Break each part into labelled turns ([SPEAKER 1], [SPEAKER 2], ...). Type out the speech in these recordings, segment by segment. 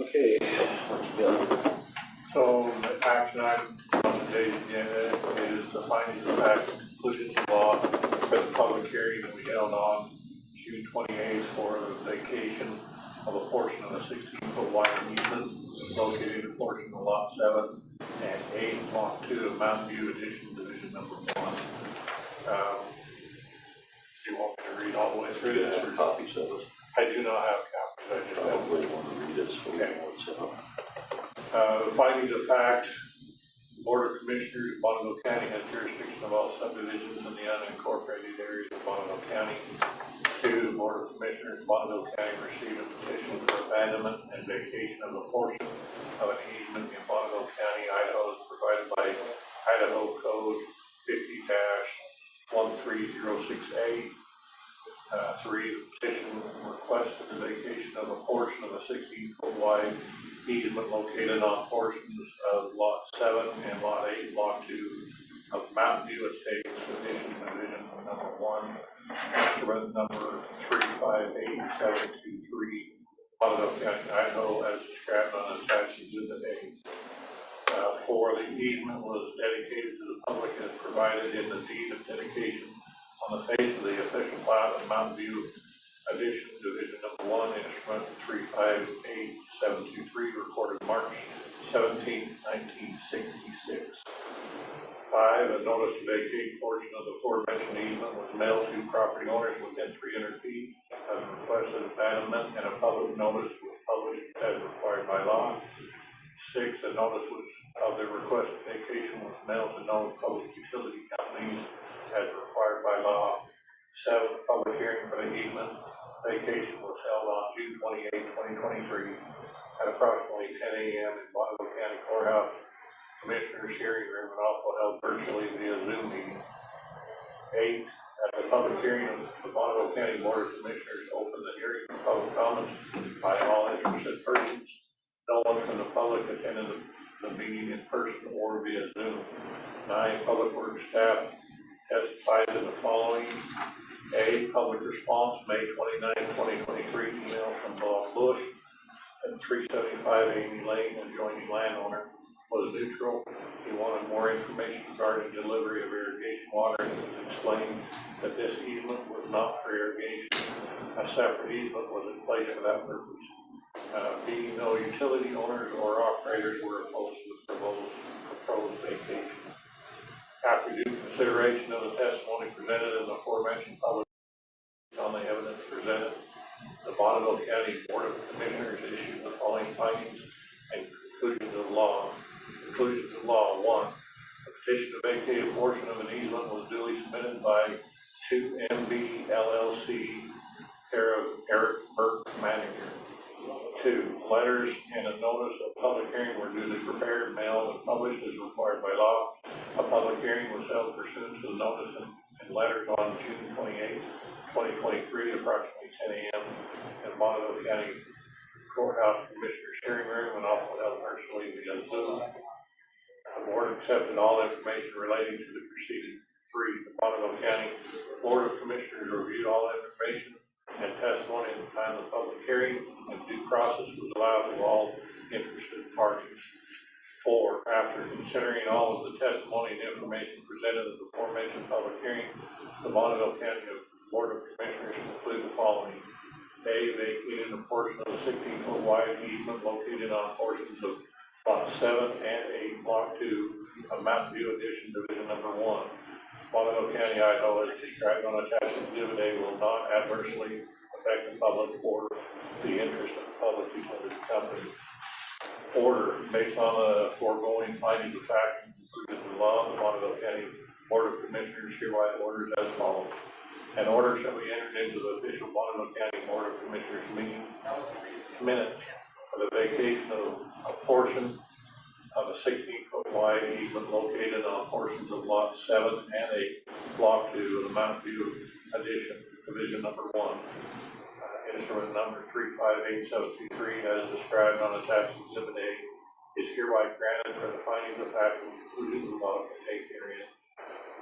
[SPEAKER 1] Okay, what you got?
[SPEAKER 2] So the action item on today's agenda is the findings of fact and conclusions of law for the public hearing that we held on June 28th for the vacation of a portion of a 16-foot wide easement located in a portion of lot 7 and 8, block 2 of Mountain View Addition, division number 1. Do you want me to read all the way through this?
[SPEAKER 1] For copies of it.
[SPEAKER 2] I do not have copies. I just have
[SPEAKER 1] Probably want to read it so we know what's up.
[SPEAKER 2] the findings of fact. The Board of Commissioners of Bonneville County has jurisdiction of all subdivisions in the unincorporated areas of Bonneville County. 2, the Board of Commissioners of Bonneville County received a petition for abandonment and vacation of a portion of an easement in Bonneville County, Idaho, as provided by Idaho Code 50-13068. 3, the petition requested the vacation of a portion of a 16-foot wide easement located on portions of lot 7 and lot 8, block 2 of Mountain View Estates, division number 1, instrument number 358723, Bonneville County, Idaho, as described on attached exhibit A. 4, the easement was dedicated to the public as provided in the deed of dedication on the face of the official plat of Mountain View Addition, division number 1, instrument 358723, recorded March 17, 1966. 5, a notice to vacate portion of the aforementioned easement was mailed to property owners within 300 feet as a request of abandonment, and a public notice was published as required by law. 6, a notice of the request of vacation was mailed to known public utility companies as required by law. 7, a public hearing for the easement vacation was held on June 28, 2023 at approximately 10 a.m. in Bonneville County Courthouse Commissioners hearing room, and also held virtually via Zoom meeting. 8, at the public hearing of the Bonneville County Board of Commissioners opened the hearing for public comments by all interested persons. No one from the public attended the meeting in person or via Zoom. 9, public works staff testified to the following. A, public response, May 29, 2023, email from Bob Bush at 375 Amy Lane, adjoining landowner, was neutral. He wanted more information regarding delivery of irrigation water and explained that this easement was not for irrigation. A separate easement was in place for that purpose. B, no utility owners or operators were opposed to the proposed vacation. After due consideration of the testimony presented in the aforementioned public on the evidence presented, the Bonneville County Board of Commissioners issued the following findings and conclusions of law. Conclusions of law: 1, a petition to vacate a portion of an easement was duly submitted by 2MB LLC, care of Eric Burke, manager. 2, letters and a notice of public hearing were duly prepared, mailed, and published as required by law. A public hearing was held pursuant to the notice and letters on June 28, 2023, approximately 10 a.m. in Bonneville County Courthouse Commissioners hearing room, and also held virtually via Zoom. The board accepted all information relating to the proceeding. 3, the Bonneville County Board of Commissioners reviewed all information and testimony at the time of the public hearing, and due process was allowed to all interested parties. 4, after considering all of the testimony and information presented at the aforementioned public hearing, the Bonneville County Board of Commissioners concluded the following. A, vacated a portion of the 16-foot wide easement located on portions of lot 7 and 8, block 2 of Mountain View Addition, division number 1. Bonneville County, Idaho, as described on attached exhibit A, will not adversely affect the public or the interest of the public utility company. Order: based on the foregoing findings of fact and conclusions of law, the Bonneville County Board of Commissioners hereby orders as follows. An order shall be entered into the official Bonneville County Board of Commissioners meeting minutes for the vacation of a portion of a 16-foot wide easement located on portions of lot 7 and 8, block 2 of the Mountain View Addition, division number 1. Instrument number 358723, as described on attached exhibit A, is hereby granted for the findings of fact and conclusions of law to take herein.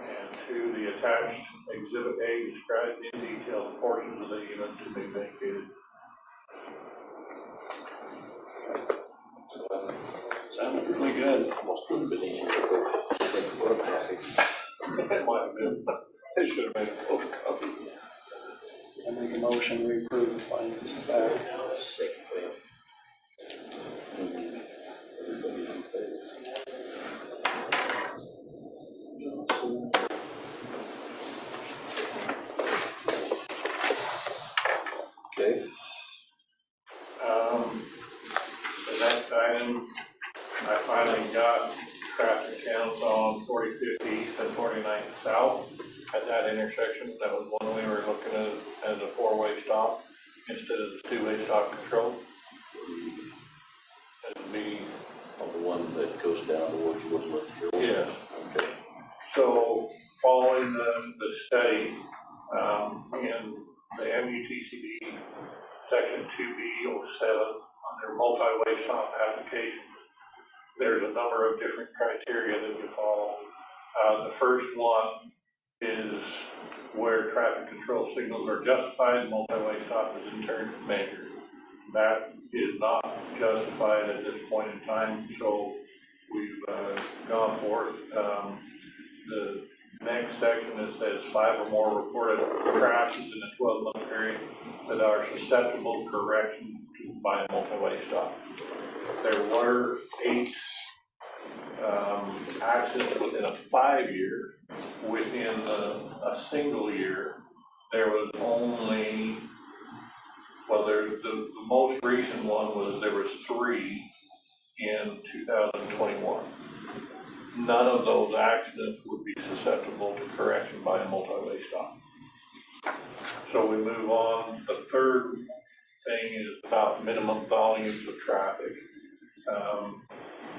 [SPEAKER 2] And 2, the attached exhibit A describes in detail the portions of the easement to be vacated. really good.
[SPEAKER 1] Almost would have been easier to go with a photocopy.
[SPEAKER 2] It might have been, it should have been a photocopy.
[SPEAKER 3] I make a motion, we approve the findings of fact.
[SPEAKER 1] Second. Everybody in favor? Johnson. Okay.
[SPEAKER 2] The next item, I finally got traffic counts on 45th East and 49th South at that intersection. That was one we were looking at as a four-way stop instead of the two-way stop control. That'd be,
[SPEAKER 1] On the one that goes down towards Woodland Hills?
[SPEAKER 2] yeah.
[SPEAKER 1] Okay.
[SPEAKER 2] So following the study, in the MUTCD section 2B07 on their multi-way stop application, there's a number of different criteria that you follow. The first one is where traffic control signals are justified, multi-way stop is in turn measured. That is not justified at this point in time, so we've gone for it. The next section that says 5 or more reported crashes in a 12-month period that are susceptible to correction by a multi-way stop. There were 8 accidents within a 5-year. Within a single year, there was only, well, the most recent one was there was 3 in 2021. None of those accidents would be susceptible to correction by a multi-way stop. So we move on. The third thing is about minimum volumes of traffic.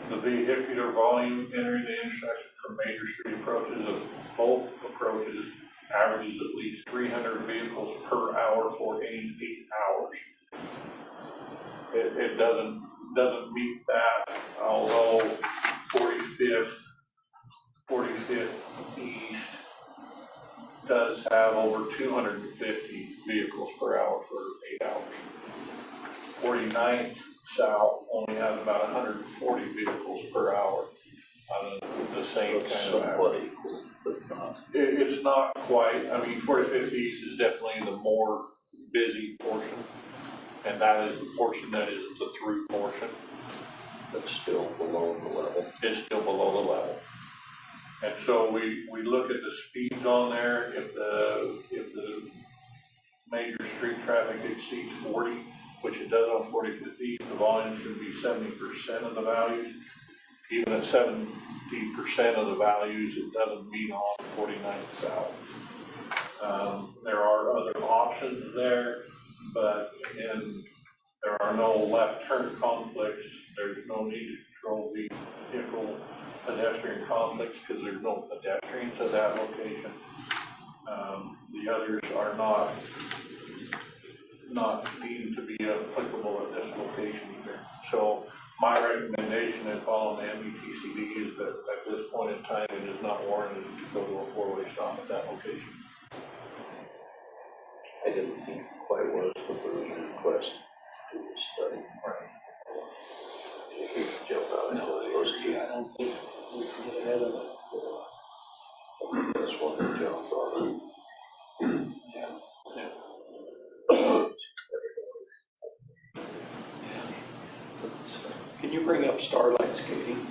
[SPEAKER 2] The vehicular volume entering the intersection from major street approaches of both approaches averages at least 300 vehicles per hour for 8 hours. It doesn't meet that, although 45th East does have over 250 vehicles per hour for 8 hours. 49th South only has about 140 vehicles per hour on the same kind of
[SPEAKER 1] Somewhat
[SPEAKER 2] average.
[SPEAKER 1] equal, but not.
[SPEAKER 2] It's not quite. I mean, 45th East is definitely the more busy portion, and that is the portion that is the through portion.
[SPEAKER 1] But still below the level.
[SPEAKER 2] It's still below the level. And so we look at the speeds on there. If the major street traffic exceeds 40, which it does on 45th East, the volume should be 70% of the values. Even at 70% of the values, it doesn't meet on 49th South. There are other options there, but again, there are no left turn conflicts. There's no need to control vehicle pedestrian conflicts because there's no pedestrians at that location. The others are not deemed to be applicable at this location either. So my recommendation in following the MUTCD is that at this point in time, it is not warranted to go to a four-way stop at that location.
[SPEAKER 1] I didn't think it quite was, but there was a request to do the study.
[SPEAKER 2] Right.
[SPEAKER 1] If we could jump out into those two.
[SPEAKER 3] I don't think we can get ahead of it.
[SPEAKER 1] That's one that John brought up.
[SPEAKER 2] Yeah.
[SPEAKER 3] Can you bring up starlight skating?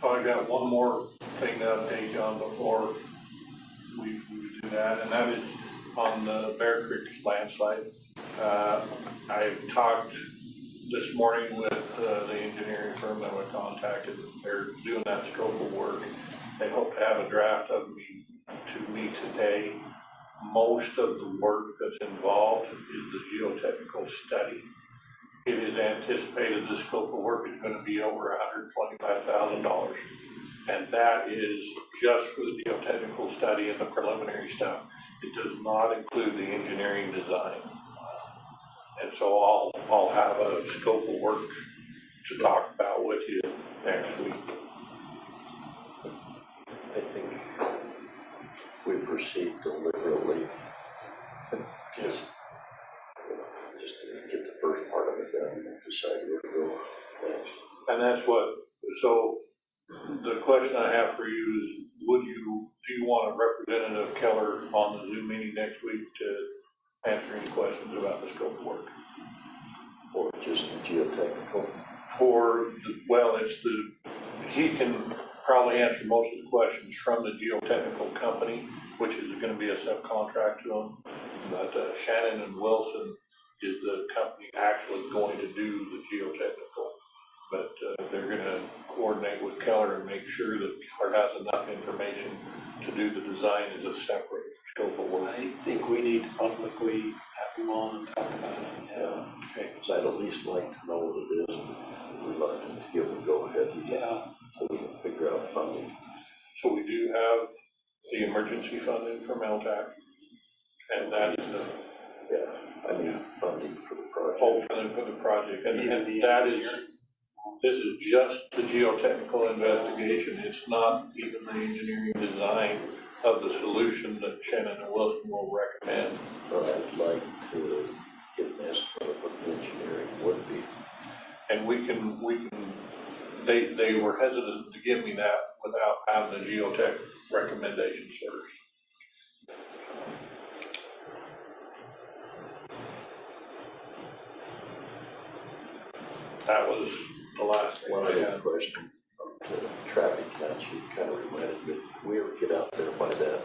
[SPEAKER 2] So I got one more thing to update you on before we do that, and that is on the Bear Creek landslide. I talked this morning with the engineering firm that we contacted. They're doing that scope of work. They hope to have a draft of me to me today. Most of the work that's involved is the geotechnical study. It is anticipated the scope of work is going to be over $125,000. And that is just for the geotechnical study and the preliminary stuff. It does not include the engineering design. And so I'll have a scope of work to talk about with you next week.
[SPEAKER 1] I think we proceed deliberately.
[SPEAKER 2] Yes.
[SPEAKER 1] Just to get the first part of it done and decide where to go next.
[SPEAKER 2] And that's what, so the question I have for you is, do you want a representative Keller on the Zoom meeting next week to answer any questions about the scope of work?
[SPEAKER 1] Or just the geotechnical?
[SPEAKER 2] He can probably answer most of the questions from the geotechnical company, which is gonna be a subcontract to them. But Shannon and Wilson is the company actually going to do the geotechnical. But they're gonna coordinate with Keller and make sure that Keller has enough information to do the design as a separate scope of work.
[SPEAKER 3] I think we need to publicly have them on and talk about it.
[SPEAKER 1] Yeah, okay, because I'd at least like to know what it is. We'd like to give them a go ahead.
[SPEAKER 3] Yeah.
[SPEAKER 1] So we can figure out funding.
[SPEAKER 2] So we do have the emergency funding for LTAC, and that is the
[SPEAKER 1] Yeah, I mean funding for the project.
[SPEAKER 2] whole funding for the project, and that is, this is just the geotechnical investigation. It's not even the engineering design of the solution that Shannon and Wilson will recommend.
[SPEAKER 1] But I'd like to get an estimate of what the engineering would be.
[SPEAKER 2] And they were hesitant to give me that without having the geotech recommendations first. That was the last thing
[SPEAKER 1] One
[SPEAKER 2] I
[SPEAKER 1] other
[SPEAKER 2] had.
[SPEAKER 1] question from the traffic count, you kind of reminded me, did we ever get out there by that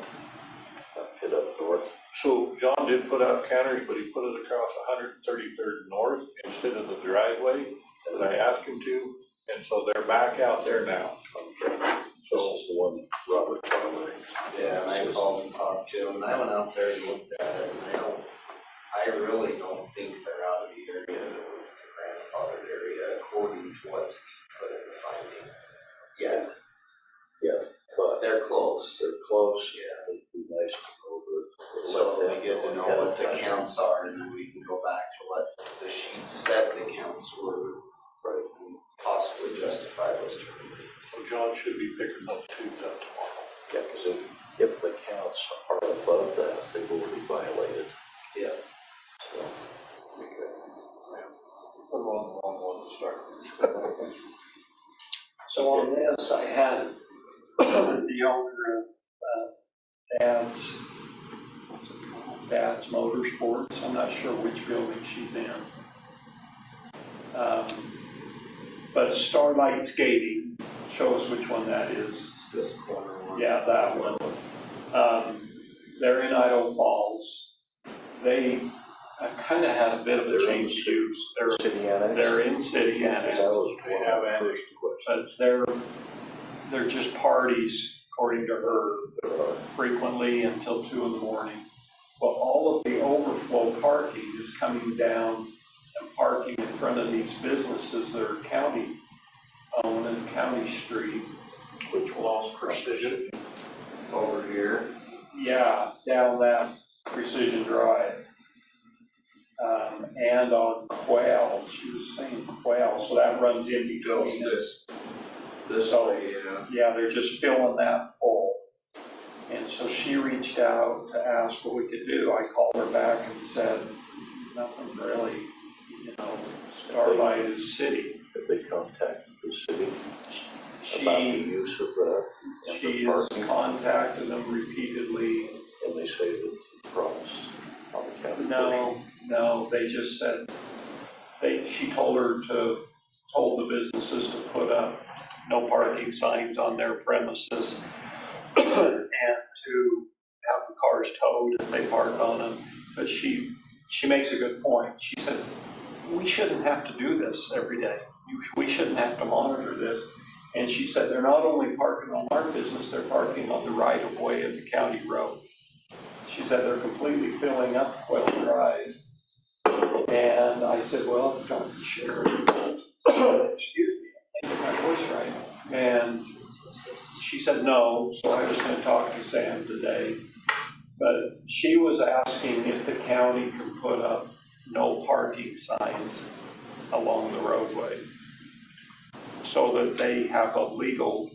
[SPEAKER 1] pit up north?
[SPEAKER 2] So John did put out counters, but he put it across 133rd North instead of the driveway that I asked him to, and so they're back out there now.
[SPEAKER 1] This is the one Robert Farmer.
[SPEAKER 4] Yeah, and I called and talked to him, and I went out there and looked at it, and I really don't think they're out of the area that was the grandfathered area according to what's put in the finding. Yeah,
[SPEAKER 1] But
[SPEAKER 4] they're close.
[SPEAKER 1] they're close.
[SPEAKER 4] Yeah.
[SPEAKER 1] It'd be nice to go over.
[SPEAKER 4] So we get to know what the counts are, and then we can go back to what the sheet said the counts were, right, and possibly justify those terminations.
[SPEAKER 2] So John should be picking those tubes up tomorrow.
[SPEAKER 1] Yeah, because if the counts are above that, they've already violated.
[SPEAKER 4] Yeah.
[SPEAKER 1] So,
[SPEAKER 2] We're on the wrong one to start.
[SPEAKER 3] So on this, I had the owner of Dad's Motorsports. I'm not sure which building she's in. But Starlight Skating shows which one that is.
[SPEAKER 4] It's this corner one.
[SPEAKER 3] Yeah, that one. They're in Idaho Falls. They kind of had a bit of a change of use.
[SPEAKER 1] city annex?
[SPEAKER 3] They're in city annex.
[SPEAKER 1] That was
[SPEAKER 2] They
[SPEAKER 1] one
[SPEAKER 2] have
[SPEAKER 1] of the
[SPEAKER 2] annex.
[SPEAKER 1] first questions.
[SPEAKER 3] But they're just parties, according to her,
[SPEAKER 1] There are.
[SPEAKER 3] frequently until 2 in the morning. Well, all of the overflow parking is coming down and parking in front of these businesses that are county owned and County Street.
[SPEAKER 1] Which one's Precision?
[SPEAKER 4] Over here.
[SPEAKER 3] Yeah, down that Precision Drive. And on Quail, she was saying Quail, so that runs in between.
[SPEAKER 4] Goes this
[SPEAKER 3] So,
[SPEAKER 4] way, yeah.
[SPEAKER 3] yeah, they're just filling that full. And so she reached out to ask what we could do. I called her back and said, nothing really, Starlight is city.
[SPEAKER 1] If they contacted the city about the
[SPEAKER 3] She,
[SPEAKER 1] use of that? and
[SPEAKER 3] she
[SPEAKER 1] the
[SPEAKER 3] has
[SPEAKER 1] parking,
[SPEAKER 3] contacted them repeatedly.
[SPEAKER 1] and they say that the problems on the county.
[SPEAKER 3] No, they just said, she told the businesses to put up no parking signs on their premises and to have the cars towed if they park on them. But she makes a good point. She said, we shouldn't have to do this every day. We shouldn't have to monitor this. And she said, they're not only parking on our business, they're parking on the right of way of the county road. She said they're completely filling up Quail Drive. And I said, well, Dr. Sharon, excuse me, I can't get my voice right. And she said no, so I was going to talk to Sam today. But she was asking if the county can put up no parking signs along the roadway so that they have a legal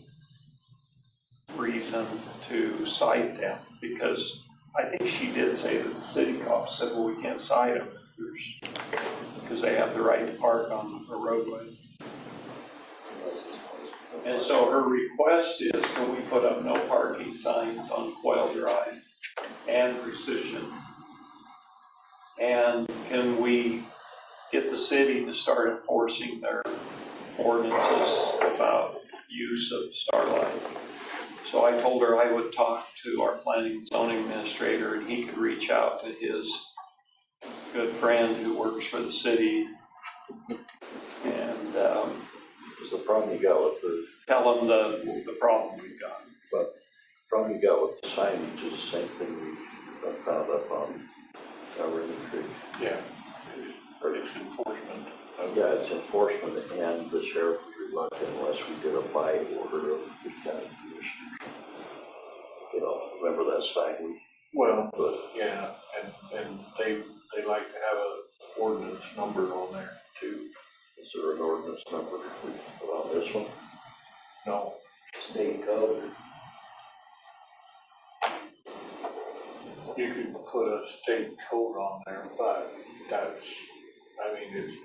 [SPEAKER 3] reason to cite them. Because I think she did say that the city cops said, well, we can't cite them because they have the right to park on a roadway. And so her request is, can we put up no parking signs on Quail Drive and Precision? And can we get the city to start enforcing their ordinances about use of Starlight? So I told her I would talk to our planning and zoning administrator, and he could reach out to his good friend who works for the city and
[SPEAKER 1] Is the problem you got with the
[SPEAKER 3] tell him the problem we've got.
[SPEAKER 1] problem you got with the signage is the same thing we found up on Ring Creek?
[SPEAKER 2] Yeah, it's enforcement.
[SPEAKER 1] Yeah, it's enforcement, and the sheriff was reluctant unless we did a by order of the county commissioner. You know, remember that sign we
[SPEAKER 2] Well,
[SPEAKER 1] put?
[SPEAKER 2] yeah, and they like to have a ordinance number on there too.
[SPEAKER 1] Is there an ordinance number we put on this one?
[SPEAKER 2] No,
[SPEAKER 4] State code.
[SPEAKER 2] you can put a state code on there, but that's, I mean, it's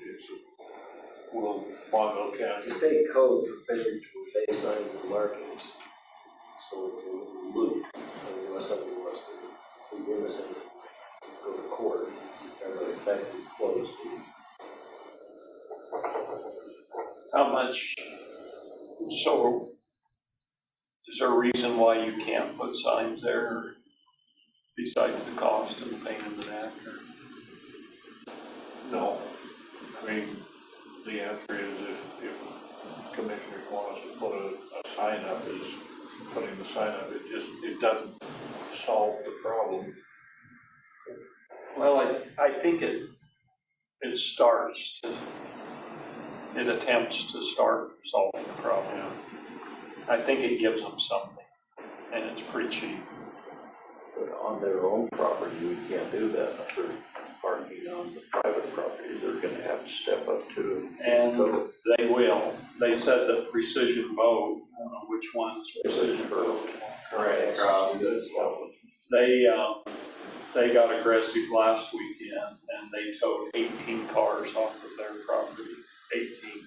[SPEAKER 2] Bonneville County.
[SPEAKER 4] The state code for failure to obey signs and markings. So it's a loop, unless somebody wants to be innocent, go to court, it's kind of effective closed loop.
[SPEAKER 3] How much, so is there a reason why you can't put signs there besides the cost and the pain in the neck?
[SPEAKER 2] No, I mean, the answer is if commissioners want us to put a sign up, is putting the sign up, it doesn't solve the problem.
[SPEAKER 3] Well, I think it attempts to start solving the problem. I think it gives them something, and it's pretty cheap.
[SPEAKER 1] But on their own property, we can't do that. If they're parking on the private property, they're gonna have to step up to it.
[SPEAKER 3] And they will. They said that Precision Boat, I don't know which one's Precision Boat.
[SPEAKER 4] Right across this one.
[SPEAKER 3] They got aggressive last weekend and they towed 18 cars off of their property, 18.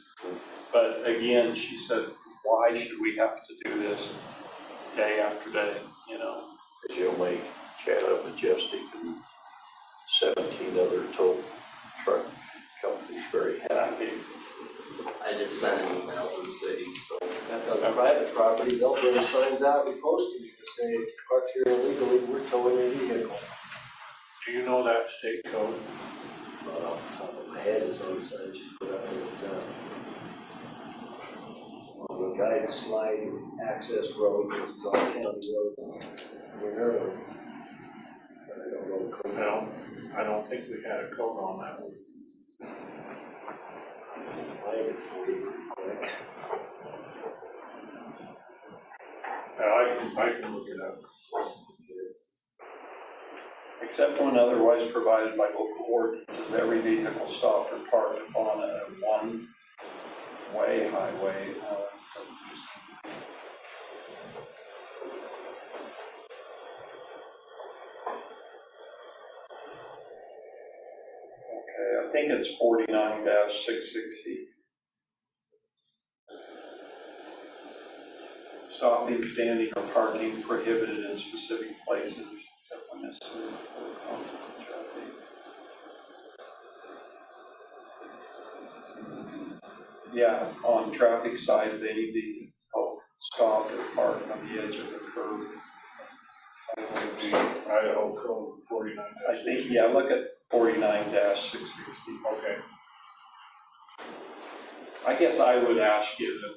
[SPEAKER 3] But again, she said, why should we have to do this day after day, you know?
[SPEAKER 1] Because you'll make Chatham, Majestic, and 17 other tow truck companies very happy.
[SPEAKER 4] I just sent an email to the city, so if on the private property, they'll bring signs out and post them to say, if you park here illegally, we're towing your vehicle.
[SPEAKER 2] Do you know that state code?
[SPEAKER 4] Not off the top of my head, it's on the signs you put up in the town. On the guide slide access road, it's on county road. Wherever. But I don't know the code.
[SPEAKER 2] No, I don't think we had a code on that one.
[SPEAKER 4] Find it for you real quick.
[SPEAKER 2] I can look it up.
[SPEAKER 3] Except when otherwise provided by local ordinances, every vehicle stopped or parked upon a one-way highway. Okay, I think it's 49-660. Stopping, standing, or parking prohibited in specific places except when necessary for conflict of traffic. Yeah, on traffic side, they need to stop or park on the edge of the curb.
[SPEAKER 2] Idaho code 49.
[SPEAKER 3] I think, yeah, look at 49-660.
[SPEAKER 2] Okay.
[SPEAKER 3] I guess I would ask you to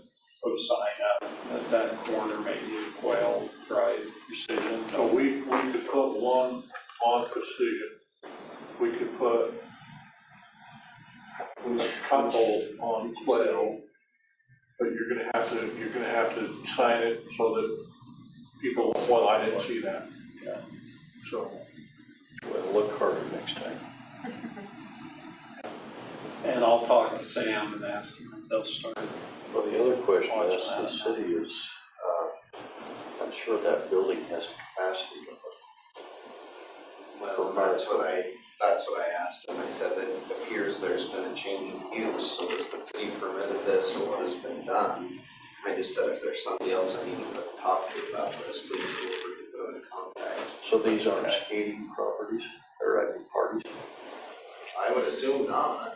[SPEAKER 3] put a sign up at that corner, maybe in Quail Drive, Precision.
[SPEAKER 2] So we could put one on Precision. We could put a couple on Quail, but you're gonna have to sign it so that people, well, I didn't see that.
[SPEAKER 3] Yeah.
[SPEAKER 2] So,
[SPEAKER 1] Well, look harder next time.
[SPEAKER 3] And I'll talk to Sam and ask him if they'll start.
[SPEAKER 1] Well, the other question I
[SPEAKER 3] Watch
[SPEAKER 1] asked the
[SPEAKER 3] that.
[SPEAKER 1] city is, I'm sure that building has capacity limit.
[SPEAKER 4] Well, that's what I asked him. I said that it appears there's been a change in use, so has the city permitted this or what has been done? I just said if there's somebody else I need to talk to about this, please feel free to put in contact.
[SPEAKER 1] So these aren't skating properties, or I mean parties,
[SPEAKER 4] I would assume not.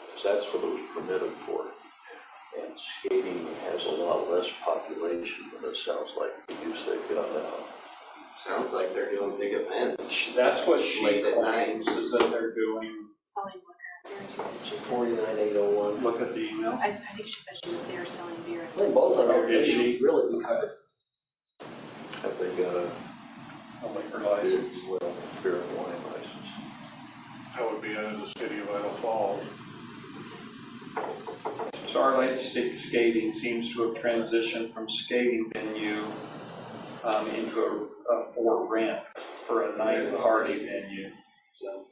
[SPEAKER 1] because that's what it was permitted for. And skating has a lot less population than it sounds like the use they've got now.
[SPEAKER 4] Sounds like they're doing big events.
[SPEAKER 3] That's what she
[SPEAKER 4] Late at night.
[SPEAKER 3] claims, is that they're doing.
[SPEAKER 5] Selling liquor, beer too. She said,
[SPEAKER 4] 49801.
[SPEAKER 3] Look at the email.
[SPEAKER 5] I think she said she was there selling beer.
[SPEAKER 6] I think both of them
[SPEAKER 3] Oh,
[SPEAKER 6] are
[SPEAKER 3] is she?
[SPEAKER 6] really good.
[SPEAKER 1] Have they got a
[SPEAKER 3] A liquor license.
[SPEAKER 1] well, beer and wine license?
[SPEAKER 2] That would be in the city of Idaho Falls.
[SPEAKER 3] Starlight Stick Skating seems to have transitioned from skating venue into a for rent for a night party venue. So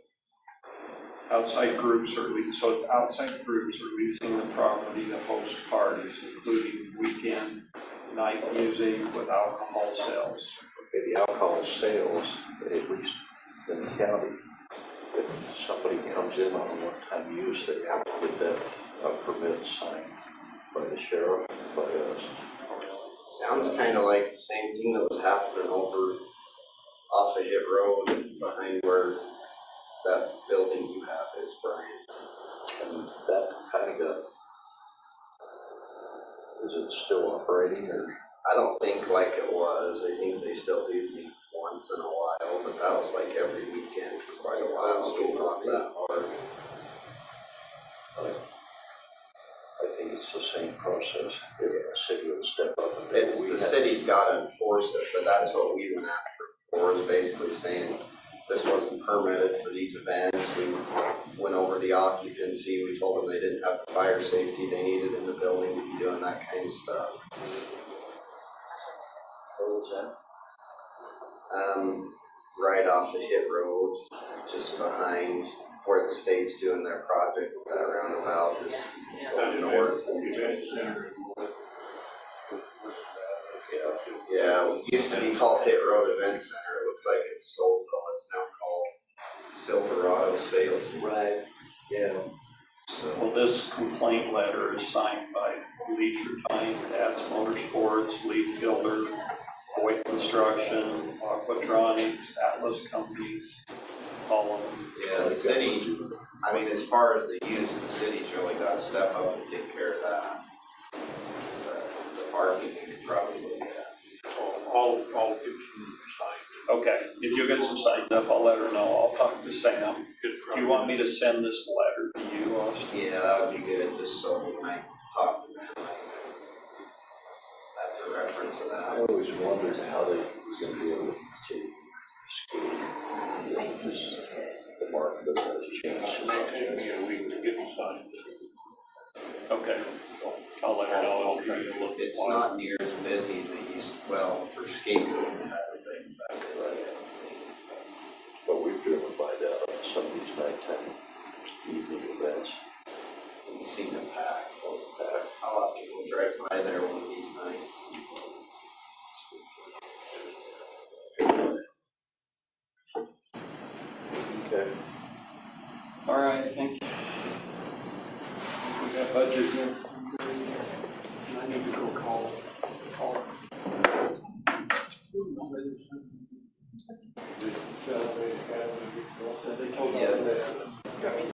[SPEAKER 3] outside groups are leasing, so it's outside groups are leasing the property to host parties, including weekend night music with alcohol sales.
[SPEAKER 1] Okay, the alcohol sales, at least in the county, if somebody comes in on a one-time use, they have to get that permit signed by the sheriff, by us.
[SPEAKER 4] Sounds kind of like the same thing that was happening over off of Hit Road behind where that building you have is, Bryon.
[SPEAKER 1] And that kind of got, is it still operating or?
[SPEAKER 4] I don't think like it was. I think they still do think once in a while, but that was like every weekend for quite a while. So we fought that hard.
[SPEAKER 1] I think it's the same process. If the city would step up and do
[SPEAKER 4] It's
[SPEAKER 1] we
[SPEAKER 4] the
[SPEAKER 1] have-
[SPEAKER 4] city's got to enforce it, but that's what we went after for, is basically saying this wasn't permitted for these events. We went over the occupancy. We told them they didn't have the fire safety they needed in the building to be doing that kind of stuff.
[SPEAKER 6] What was that?
[SPEAKER 4] Right off the Hit Road, just behind where the state's doing their project with that roundabout, just going north.
[SPEAKER 2] Event center.
[SPEAKER 4] Yeah, it used to be called Hit Road Event Center. It looks like it's sold, though. It's now called Silverado Sales.
[SPEAKER 6] Right, yeah.
[SPEAKER 4] So,
[SPEAKER 3] Well, this complaint letter is signed by Leisure Time, Dad's Motorsports, Leaf Fielder, Boyd Construction, Aquatronics, Atlas Companies, all of them.
[SPEAKER 4] yeah, the city, I mean, as far as the use, the city's really got to step up and take care of that. The parking, we could probably look at.
[SPEAKER 2] All petitions are
[SPEAKER 3] Okay, if you'll get some signs up, I'll let her know. I'll talk to Sam.
[SPEAKER 2] signed.
[SPEAKER 3] Do you want me to send this letter to you, Austin?
[SPEAKER 4] Yeah, that would be good, just so when I talk to them, that's a reference to
[SPEAKER 1] I
[SPEAKER 4] that.
[SPEAKER 1] always wondered how they were going to be able to skate. Because the market doesn't change.
[SPEAKER 2] May take me a week to get them signed.
[SPEAKER 3] Okay, I'll let her know. I'll try to look.
[SPEAKER 4] It's not near as busy as it used, well, for skateboarding and everything, but
[SPEAKER 1] But we've driven by that on some of these nighttime evening events.
[SPEAKER 4] you can see the pack. A lot of people drive by there one of these nights.
[SPEAKER 1] Okay.
[SPEAKER 3] All right, thank you. We got budget here.
[SPEAKER 6] I need to go call.
[SPEAKER 2] They told
[SPEAKER 4] Yeah.
[SPEAKER 2] us that